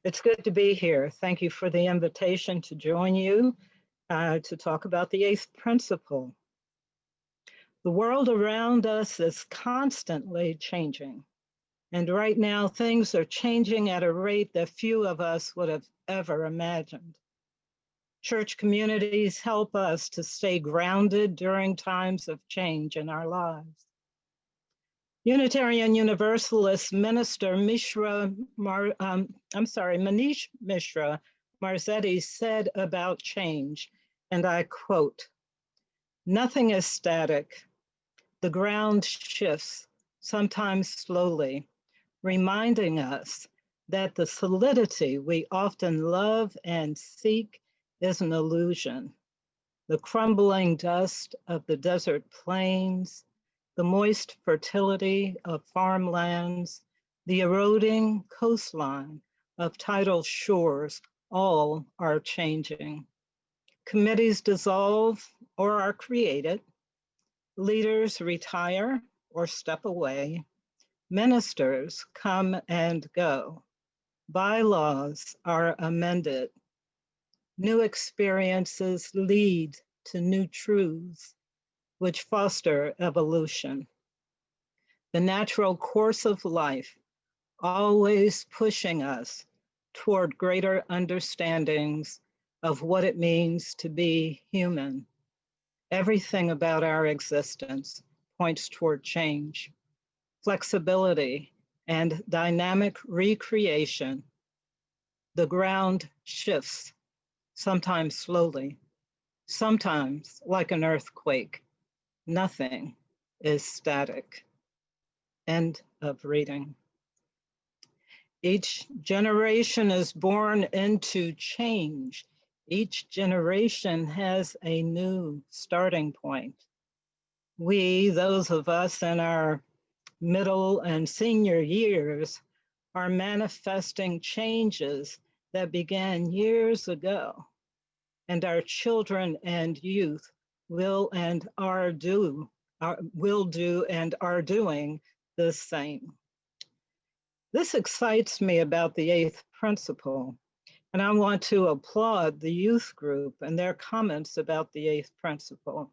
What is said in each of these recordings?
It's good to be here. Thank you for the invitation to join you to talk about the eighth principle. The world around us is constantly changing. And right now, things are changing at a rate that few of us would have ever imagined. Church communities help us to stay grounded during times of change in our lives. Unitarian Universalist minister Manish Mishra Marzetti said about change, and I quote, "Nothing is static. The ground shifts, sometimes slowly, reminding us that the solidity we often love and seek is an illusion. The crumbling dust of the desert plains, the moist fertility of farmlands, the eroding coastline of tidal shores, all are changing. Committees dissolve or are created. Leaders retire or step away. Ministers come and go. Bylaws are amended. New experiences lead to new truths, which foster evolution. The natural course of life, always pushing us toward greater understandings of what it means to be human. Everything about our existence points toward change, flexibility, and dynamic recreation. The ground shifts, sometimes slowly, sometimes like an earthquake. Nothing is static." End of reading. Each generation is born into change. Each generation has a new starting point. We, those of us in our middle and senior years, are manifesting changes that began years ago, and our children and youth will do and are doing the same. This excites me about the eighth principle, and I want to applaud the youth group and their comments about the eighth principle.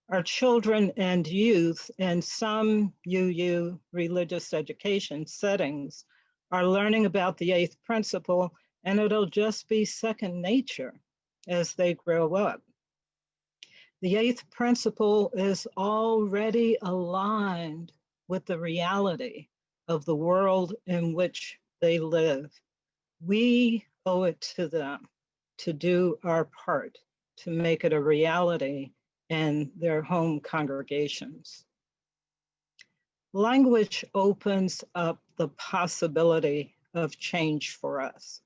Our children and youth in some UU religious education settings are learning about the eighth principle, and it'll just be second nature as they grow up. The eighth principle is already aligned with the reality of the world in which they live. We owe it to them to do our part to make it a reality in their home congregations. Language opens up the possibility of change for us.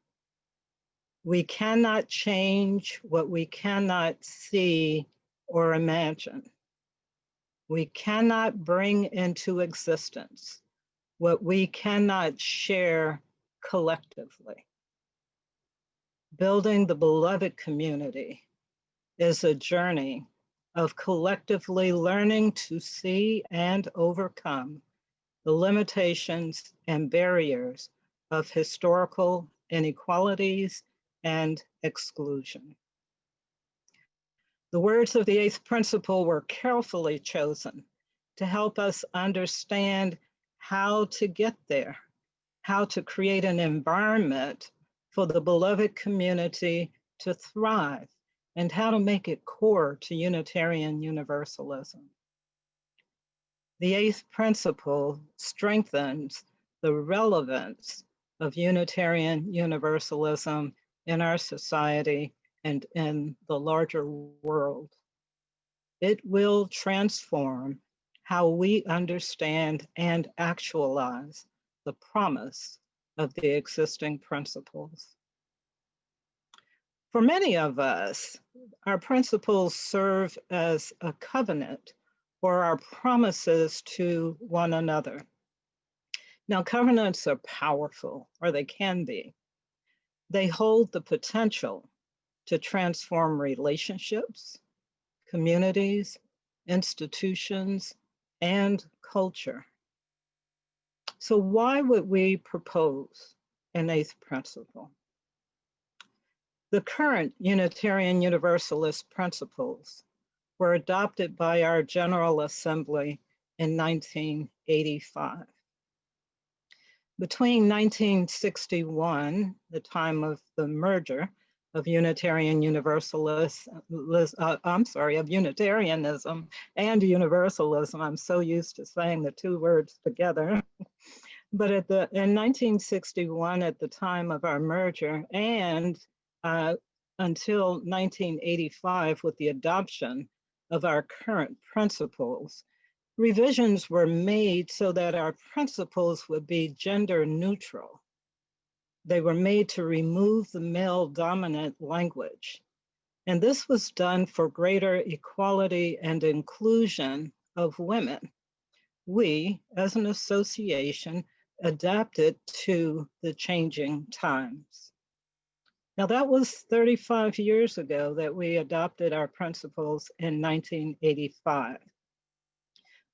We cannot change what we cannot see or imagine. We cannot bring into existence what we cannot share collectively. Building the beloved community is a journey of collectively learning to see and overcome the limitations and barriers of historical inequalities and exclusion. The words of the eighth principle were carefully chosen to help us understand how to get there, how to create an environment for the beloved community to thrive, and how to make it core to Unitarian Universalism. The eighth principle strengthens the relevance of Unitarian Universalism in our society and in the larger world. It will transform how we understand and actualize the promise of the existing principles. For many of us, our principles serve as a covenant or our promises to one another. Now, covenants are powerful, or they can be. They hold the potential to transform relationships, communities, institutions, and culture. So why would we propose and eighth principle. The current Unitarian Universalist principles were adopted by our General Assembly in 1985. Between 1961, the time of the merger of Unitarian Universalists, of Unitarianism and Universalism, I'm so used to saying the two words together. But in 1961, at the time of our merger, and until 1985, with the adoption of our current principles, revisions were made so that our principles would be gender neutral. They were made to remove the male dominant language. And this was done for greater equality and inclusion of women. We, as an association, adapted to the changing times. Now, that was 35 years ago that we adopted our principles in 1985.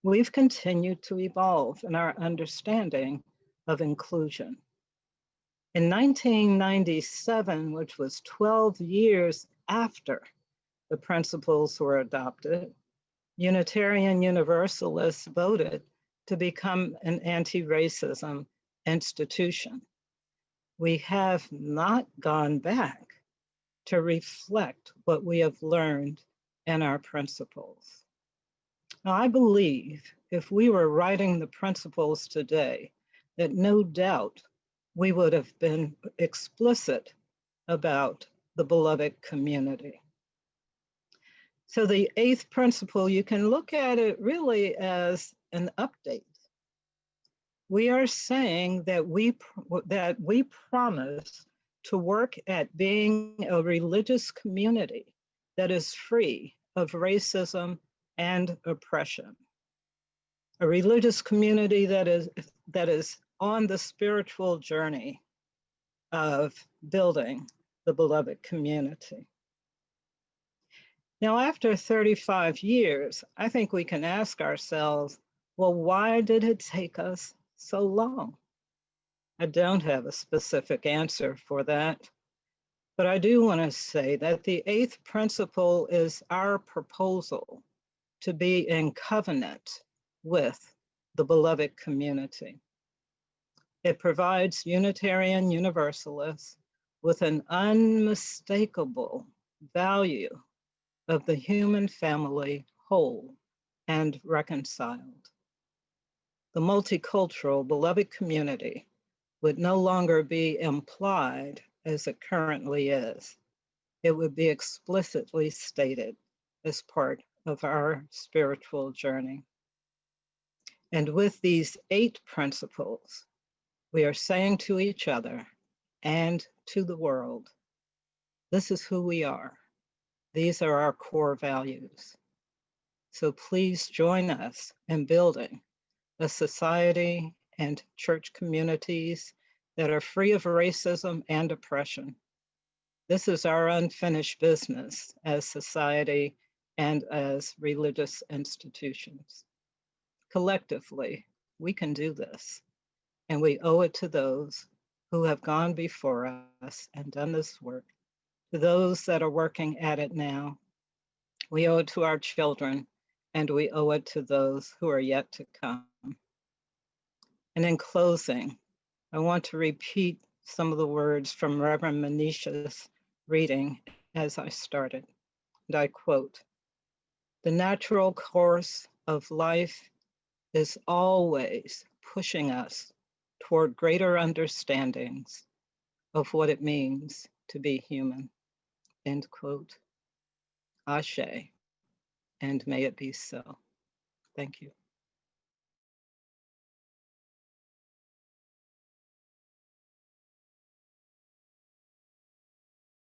We've continued to evolve in our understanding of inclusion. In 1997, which was 12 years after the principles were adopted, Unitarian Universalists voted to become an anti-racism institution. We have not gone back to reflect what we have learned in our principles. Now, I believe if we were writing the principles today, that no doubt we would have been explicit about the beloved community. So the eighth principle, you can look at it really as an update. We are saying that we promise to work at being a religious community that is free of racism and oppression. A religious community that is on the spiritual journey of building the beloved community. Now, after 35 years, I think we can ask ourselves, well, why did it take us so long? I don't have a specific answer for that, but I do want to say that the eighth principle is our proposal to be in covenant with the beloved community. It provides Unitarian Universalists with an unmistakable value of the human family whole and reconciled. The multicultural beloved community would no longer be implied as it currently is. It would be explicitly stated as part of our spiritual journey. And with these 8 principles, we are saying to each other and to the world, this is who we are. These are our core values. So please join us in building a society and church communities that are free of racism and oppression. This is our unfinished business as society and as religious institutions. Collectively, we can do this, and we owe it to those who have gone before us and done this work, to those that are working at it now. We owe it to our children, and we owe it to those who are yet to come. And in closing, I want to repeat some of the words from Reverend Manisha's reading as I started. And I quote, "The natural course of life is always pushing us toward greater understandings of what it means to be human." End quote. Ashe, and may it be so. Thank you.